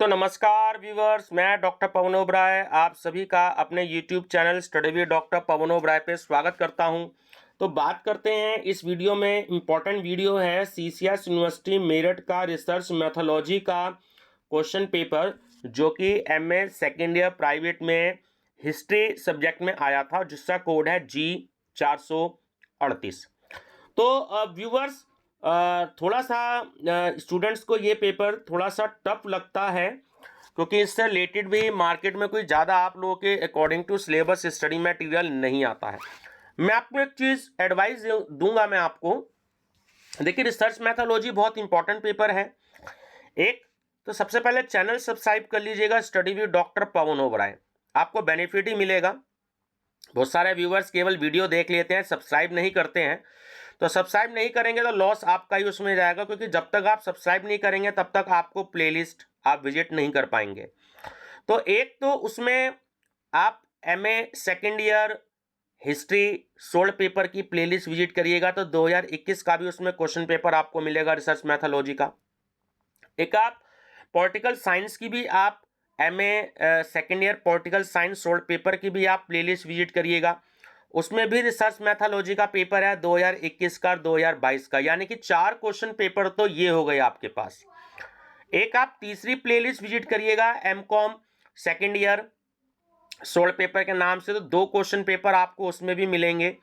तो नमस्कार व्यूवर्स, मैं डॉक्टर पवन ओबराय आप सभी का अपने YouTube channel study with doctor Pawan Oberoi पे स्वागत करता हूं। तो बात करते हैं इस वीडियो में, इम्पॉर्टेंट वीडियो है सीसीएस यूनिवर्सिटी मेरठ का रिसर्च मैथोलॉजी का क्वेश्चन पेपर, जो कि एमए सेकेंड ईयर प्राइवेट में हिस्ट्री सब्जेक्ट में आया था, जिसका कोड है G438। तो व्यूवर्स, थोड़ा सा स्टूडेंट्स को ये पेपर थोड़ा सा टफ लगता है, क्योंकि इससे रिलेटेड भी मार्केट में कोई ज़्यादा आप लोगों के according to syllabus study material नहीं आता है। मैं आपको एक चीज़ एडवाइस दूंगा मैं आपको। देखिए, रिसर्च मैथोलॉजी बहुत इंपॉर्टेंट पेपर है। एक तो सबसे पहले चैनल सब्सक्राइब कर लीजिएगा, study with doctor Pawan Oberoi, आपको बेनिफिट ही मिलेगा। बहुत सारे व्यूवर्स केवल वीडियो देख लेते हैं, सब्सक्राइब नहीं करते हैं। तो सब्सक्राइब नहीं करेंगे तो लॉस आपका ही उसमें जाएगा, क्योंकि जब तक आप सब्सक्राइब नहीं करेंगे तब तक आपको प्लेलिस्ट आप विजिट नहीं कर पाएंगे। तो एक तो उसमें आप MA second year history solved paper की प्लेलिस्ट विजिट करिएगा, तो 2021 का भी उसमें क्वेश्चन पेपर आपको मिलेगा रिसर्च मैथोलॉजी का। एक आप पॉलिटिकल साइंस की भी आप MA second year political science solved paper की भी आप प्लेलिस्ट विजिट करिएगा, उसमें भी रिसर्च मैथोलॉजी का पेपर है 2021 का, 2022 का, यानी कि 4 क्वेश्चन पेपर तो ये हो गए आपके पास। एक आप तीसरी प्लेलिस्ट विजिट करिएगा MCom second year solved paper के नाम से, तो 2 क्वेश्चन पेपर आपको उसमें भी मिलेंगे,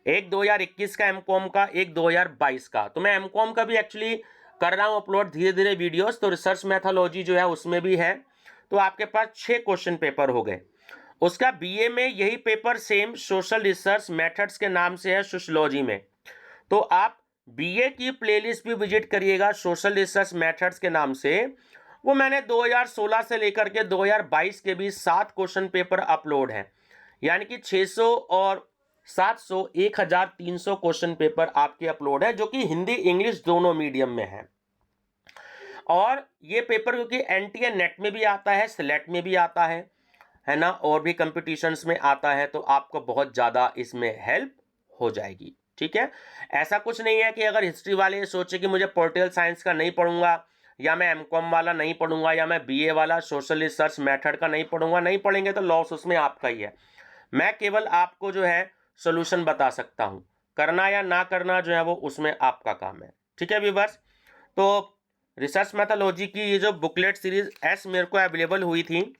एक 2021 का एमकॉम का, एक 2022 का। तो मैं एमकॉम का भी एक्चुअली कर रहा हूँ अपलोड धीरे धीरे वीडियोस, तो रिसर्च मैथोलॉजी जो है उसमें भी है। तो आपके पास 6 क्वेश्चन पेपर हो गए। उसका बीए में यही paper same social research methods के नाम से है सोशियोलॉजी में, तो आप बीए की प्लेलिस्ट भी विजिट करिएगा सोशल रिसर्च मेथड्स के नाम से। वो मैंने 2016 से लेकर के 2022 के बीच 7 क्वेश्चन पेपर अपलोड हैं, यानी कि 600 और 700 1300 क्वेश्चन पेपर आपके अपलोड है, जो कि हिंदी इंग्लिश दोनों मीडियम में है। और ये पेपर क्योंकि एनटीए नेट में भी आता है, सिलेट में भी आता है ना, और भी कंपटीशंस में आता है, तो आपको बहुत ज़्यादा इसमें हेल्प हो जाएगी। ठीक है, ऐसा कुछ नहीं है कि अगर हिस्ट्री वाले ये सोचे कि मुझे पॉलिटिकल साइंस का नहीं पढ़ूंगा, या मैं एमकॉम वाला नहीं पढ़ूंगा, या मैं बीए वाला सोशल रिसर्च मेथड का नहीं पढ़ूंगा, नहीं पढ़ेंगे तो लॉस उसमें आपका ही है। मैं केवल आपको जो है सोल्यूशन बता सकता हूं, करना या ना करना जो है वो उसमें आपका काम है। ठीक है व्यूअर्स, तो रिसर्च मैथोलॉजी की ये जो बुकलेट सीरीज एस मेरे को अवेलेबल हुई थी,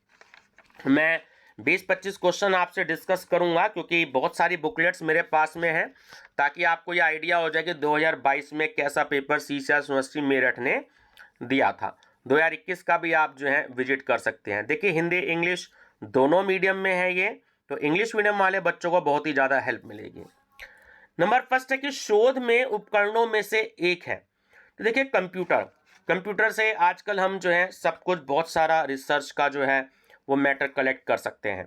मैं 20-25 क्वेश्चन आपसे डिस्कस करूंगा, क्योंकि बहुत सारी बुकलेट्स मेरे पास में हैं, ताकि आपको ये आइडिया हो जाए कि 2022 में कैसा पेपर सीसीएस यूनिवर्सिटी मेरठ ने दिया था। 2021 का भी आप जो है विजिट कर सकते हैं। देखिए, हिंदी इंग्लिश दोनों मीडियम में है ये, तो इंग्लिश मीडियम वाले बच्चों को बहुत ही ज़्यादा हेल्प मिलेगी। नंबर फर्स्ट है कि शोध में उपकरणों में से एक है, तो देखिए कंप्यूटर से आजकल हम जो है सब कुछ, बहुत सारा रिसर्च का जो है वो मैटर कलेक्ट कर सकते हैं।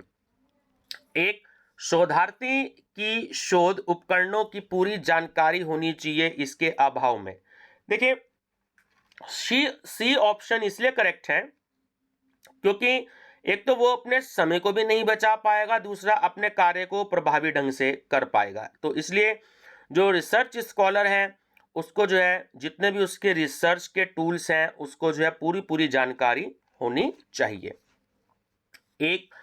एक शोधार्थी की शोध उपकरणों की पूरी जानकारी होनी चाहिए, इसके अभाव में देखिए सी ऑप्शन इसलिए करेक्ट है क्योंकि एक तो वो अपने समय को भी नहीं बचा पाएगा, दूसरा अपने कार्य को प्रभावी ढंग से कर पाएगा। तो इसलिए जो रिसर्च स्कॉलर है उसको जो है जितने भी उसके रिसर्च के टूल्स हैं उसको जो है पूरी जानकारी होनी चाहिए। एक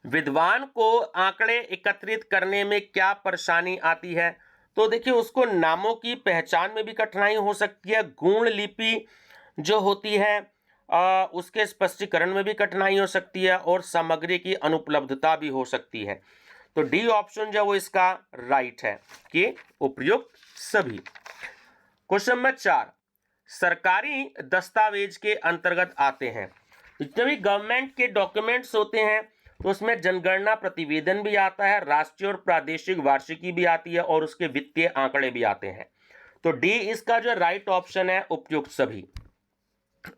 विद्वान को आंकड़े एकत्रित करने में क्या परेशानी आती है, तो देखिए उसको नामों की पहचान में भी कठिनाई हो सकती है, गुण लिपि जो होती है उसके स्पष्टीकरण में भी कठिनाई हो सकती है, और सामग्री की अनुपलब्धता भी हो सकती है। तो डी ऑप्शन जो वो इसका राइट है कि उपयुक्त सभी। क्वेश्चन नंबर 4, सरकारी दस्तावेज के अंतर्गत आते हैं। जितने भी गवर्नमेंट के डॉक्यूमेंट्स होते हैं तो उसमें जनगणना प्रतिवेदन भी आता है, राष्ट्रीय और प्रादेशिक वार्षिकी भी आती है, और उसके वित्तीय आंकड़े भी आते हैं। तो डी इसका जो राइट ऑप्शन है उपयुक्त सभी।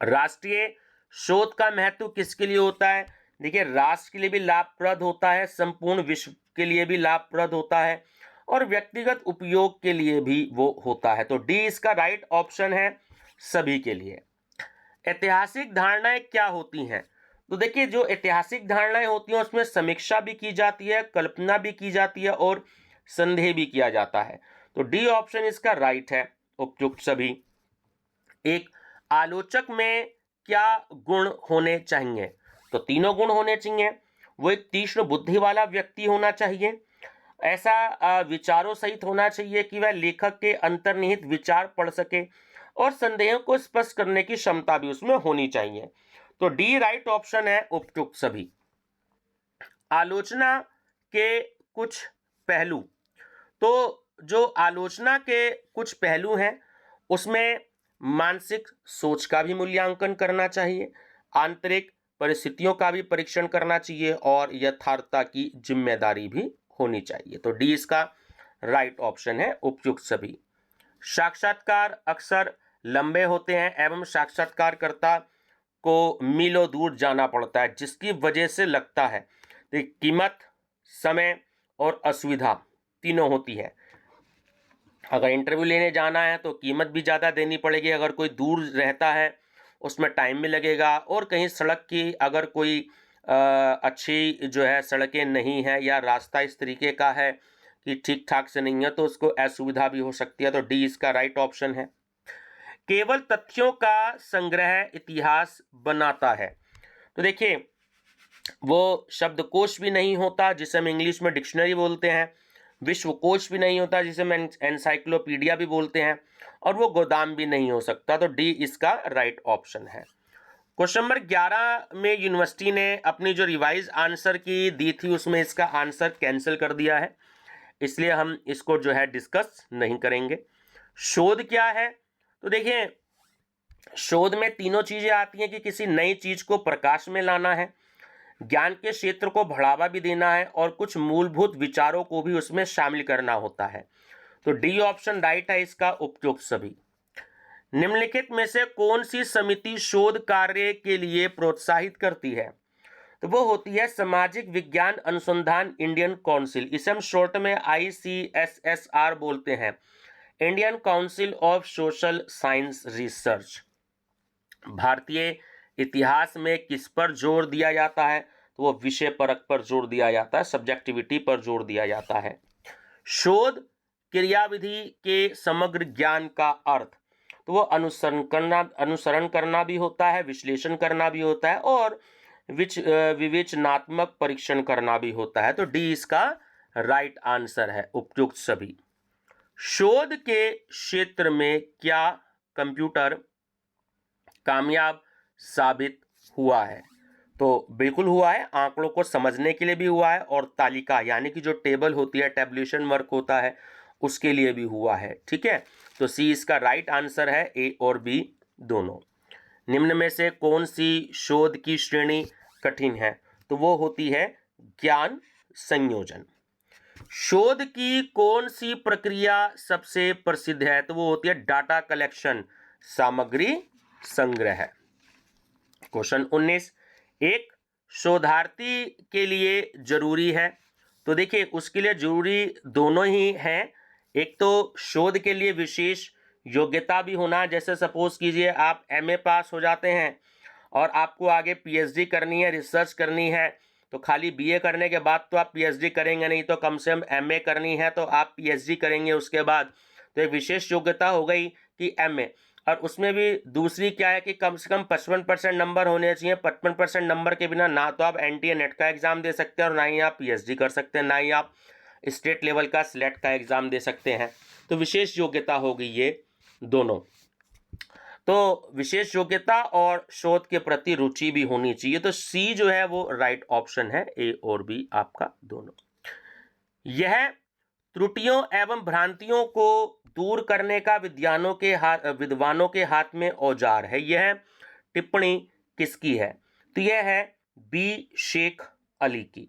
राष्ट्रीय शोध का महत्व किसके लिए होता है? देखिए, राष्ट्र के लिए भी लाभप्रद होता है, संपूर्ण विश्व के लिए भी लाभप्रद होता है, और व्यक्तिगत उपयोग के लिए भी वो होता है। तो डी इसका राइट ऑप्शन है सभी के लिए। ऐतिहासिक धारणाएं क्या होती हैं? तो देखिए, जो ऐतिहासिक धारणाएं होती हैं उसमें समीक्षा भी की जाती है, कल्पना भी की जाती है, और संदेह भी किया जाता है। तो डी ऑप्शन इसका राइट है, उपयुक्त सभी। एक आलोचक में क्या गुण होने चाहिए? तो तीनों गुण होने चाहिए। वो एक तीक्ष्ण बुद्धि वाला व्यक्ति होना चाहिए, ऐसा विचारों सहित होना चाहिए कि वह लेखक के अंतर्निहित विचार पढ़ सके, और संदेहों को स्पष्ट करने की क्षमता भी उसमें होनी चाहिए। तो डी राइट ऑप्शन है, उपयुक्त सभी। आलोचना के कुछ पहलू। तो जो आलोचना के कुछ पहलू हैं उसमें मानसिक सोच का भी मूल्यांकन करना चाहिए, आंतरिक परिस्थितियों का भी परीक्षण करना चाहिए, और यथार्थता की जिम्मेदारी भी होनी चाहिए। तो डी इसका राइट ऑप्शन है, उपयुक्त सभी। साक्षात्कार अक्सर लंबे होते हैं एवं साक्षात्कारकर्ता को मीलों दूर जाना पड़ता है, जिसकी वजह से लगता है कि कीमत, समय और असुविधा तीनों होती है। अगर इंटरव्यू लेने जाना है तो कीमत भी ज़्यादा देनी पड़ेगी, अगर कोई दूर रहता है उसमें टाइम भी लगेगा, और कहीं सड़क की अगर कोई अच्छी जो है सड़कें नहीं है या रास्ता इस तरीके का है कि ठीक ठाक से नहीं है तो उसको असुविधा भी हो सकती है। तो डी इसका राइट ऑप्शन है। केवल तथ्यों का संग्रह इतिहास बनाता है। तो देखिए, वो शब्दकोश भी नहीं होता जिसे हम इंग्लिश में डिक्शनरी बोलते हैं, विश्वकोश भी नहीं होता जिसे हम एनसाइक्लोपीडिया भी बोलते हैं, और वो गोदाम भी नहीं हो सकता। तो डी इसका राइट ऑप्शन है। क्वेश्चन नंबर 11 में यूनिवर्सिटी ने अपनी जो रिवाइज आंसर की दी थी उसमें इसका आंसर कैंसिल कर दिया है, इसलिए हम इसको जो है डिस्कस नहीं करेंगे। शोध क्या है? तो देखिए, शोध में तीनों चीजें आती हैं कि किसी नई चीज को प्रकाश में लाना है, ज्ञान के क्षेत्र को बढ़ावा भी देना है, और कुछ मूलभूत विचारों को भी उसमें शामिल करना होता है। तो डी ऑप्शन राइट है इसका, उपयुक्त सभी। निम्नलिखित में से कौन सी समिति शोध कार्य के लिए प्रोत्साहित करती है? तो वो होती है सामाजिक विज्ञान अनुसंधान इंडियन काउंसिल, इसे हम शॉर्ट में ICSSR बोलते हैं, Indian council of social science research. भारतीय इतिहास में किस पर जोर दिया जाता है? तो वो विषय परक पर जोर दिया जाता है, सब्जेक्टिविटी पर जोर दिया जाता है। शोध क्रियाविधि के समग्र ज्ञान का अर्थ, तो वो अनुसरण करना भी होता है, विश्लेषण करना भी होता है, और विवेचनात्मक परीक्षण करना भी होता है। तो डी इसका राइट आंसर है, उपयुक्त सभी। शोध के क्षेत्र में क्या कंप्यूटर कामयाब साबित हुआ है? तो बिल्कुल हुआ है, आंकड़ों को समझने के लिए भी हुआ है, और तालिका यानी कि जो टेबल होती है, टैबुलेशन वर्क होता है, उसके लिए भी हुआ है। ठीक है, तो सी इसका राइट आंसर है, ए और बी दोनों। निम्न में से कौन सी शोध की श्रेणी कठिन है? तो वो होती है ज्ञान संयोजन। शोध की कौन सी प्रक्रिया सबसे प्रसिद्ध है? तो वो होती है डाटा कलेक्शन, सामग्री संग्रह। क्वेश्चन 19, एक शोधार्थी के लिए जरूरी है? तो देखिए, उसके लिए जरूरी दोनों ही हैं। एक तो शोध के लिए विशेष योग्यता भी होना, जैसे सपोज कीजिए आप MA पास हो जाते हैं और आपको आगे PhD करनी है, रिसर्च करनी है, तो खाली BA करने के बाद तो आप PhD करेंगे नहीं, तो कम से कम MA करनी है तो आप PhD करेंगे उसके बाद। तो एक विशेष योग्यता हो गई कि MA, और उसमें भी दूसरी क्या है कि कम से कम 55% नंबर होने चाहिए। 55% नंबर के बिना ना तो आप NTA नेट का एग्जाम दे सकते हैं, और ना ही आप PhD कर सकते हैं, ना ही आप स्टेट लेवल का SLET का एग्जाम दे सकते हैं। तो विशेष योग्यता हो गई ये दोनों। तो विशेष योग्यता और शोध के प्रति रुचि भी होनी चाहिए। तो सी जो है वो राइट ऑप्शन है, ए और बी आपका दोनों। यह त्रुटियों एवं भ्रांतियों को दूर करने का विद्वानों के हाथ में औजार है। यह टिप्पणी किसकी है? तो यह है बी शेख अली की।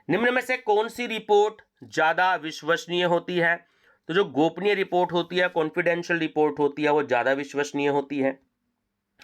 निम्न में से कौन सी रिपोर्ट ज्यादा विश्वसनीय होती है? तो जो गोपनीय रिपोर्ट होती है, कॉन्फिडेंशियल रिपोर्ट होती है, वो ज्यादा विश्वसनीय होती है।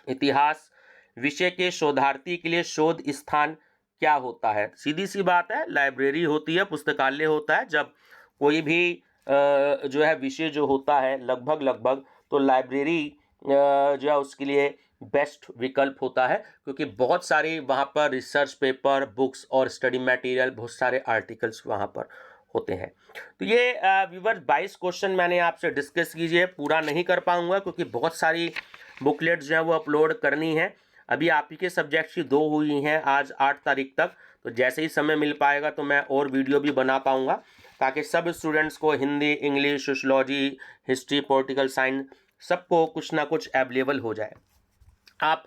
इतिहास विषय के शोधार्थी के लिए शोध स्थान क्या होता है? सीधी सी बात है, लाइब्रेरी होती है, पुस्तकालय होता है। जब कोई भी जो है विषय जो होता है लगभग तो लाइब्रेरी जो है उसके लिए बेस्ट विकल्प होता है, क्योंकि बहुत सारे वहाँ पर रिसर्च पेपर, बुक्स और स्टडी मटेरियल, बहुत सारे आर्टिकल्स वहाँ पर होते हैं। तो ये व्यूअर्स 22 क्वेश्चन मैंने आपसे डिस्कस कीजिए, पूरा नहीं कर पाऊंगा क्योंकि बहुत सारी बुकलेट जो है वो अपलोड करनी है। अभी आप ही के सब्जेक्ट्स की 2 हुई हैं आज 8 तारीख तक, तो जैसे ही समय मिल पाएगा तो मैं और वीडियो भी बना पाऊँगा, ताकि सब स्टूडेंट्स को Hindi, English, sociology, history, political science सबको कुछ ना कुछ अवेलेबल हो जाए। आप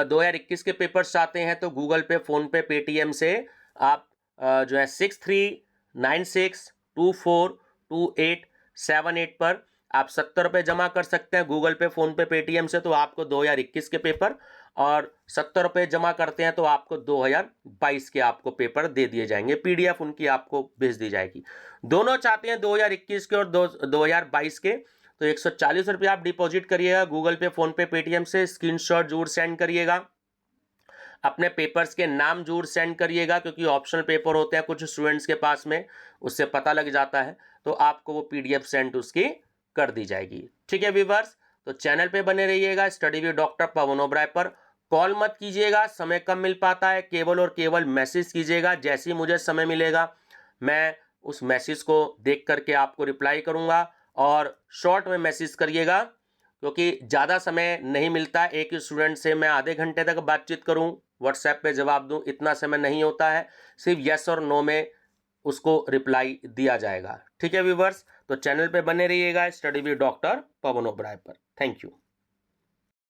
2021 के पेपर्स चाहते हैं तो गूगल पे, फ़ोनपे, पेटीएम से आप जो है 6396242878 पर आप 70 रुपये जमा कर सकते हैं गूगल पे, फ़ोनपे, पेटीएम से, तो आपको 2021 के पेपर, और 70 रुपये जमा करते हैं तो आपको 2022 के आपको पेपर दे दिए जाएंगे, पीडीएफ उनकी आपको भेज दी जाएगी। दोनों चाहते हैं 2021 के और 2022 के, तो 140 रुपये आप डिपॉजिट करिएगा गूगल पे, फ़ोनपे, पेटीएम से, स्क्रीनशॉट जरूर सेंड करिएगा, अपने पेपर्स के नाम जरूर सेंड करिएगा, क्योंकि ऑप्शनल पेपर होते हैं कुछ स्टूडेंट्स के पास में, उससे पता लग जाता है, तो आपको वो पीडीएफ सेंड उसकी कर दी जाएगी। ठीक है व्यूअर्स, तो चैनल पे बने रहिएगा study with doctor Pawan Oberoi पर। कॉल मत कीजिएगा, समय कम मिल पाता है, केवल और केवल मैसेज कीजिएगा। जैसे ही मुझे समय मिलेगा मैं उस मैसेज को देख करके आपको रिप्लाई करूंगा, और शॉर्ट में मैसेज करिएगा, क्योंकि ज़्यादा समय नहीं मिलता है। एक स्टूडेंट से मैं आधे घंटे तक बातचीत करूं, व्हाट्सएप पे जवाब दूं, इतना समय नहीं होता है। सिर्फ यस और नो में उसको रिप्लाई दिया जाएगा। ठीक है व्यूवर्स, तो चैनल पे बने रहिएगा study with doctor Pawan Oberoi पर। Thank you.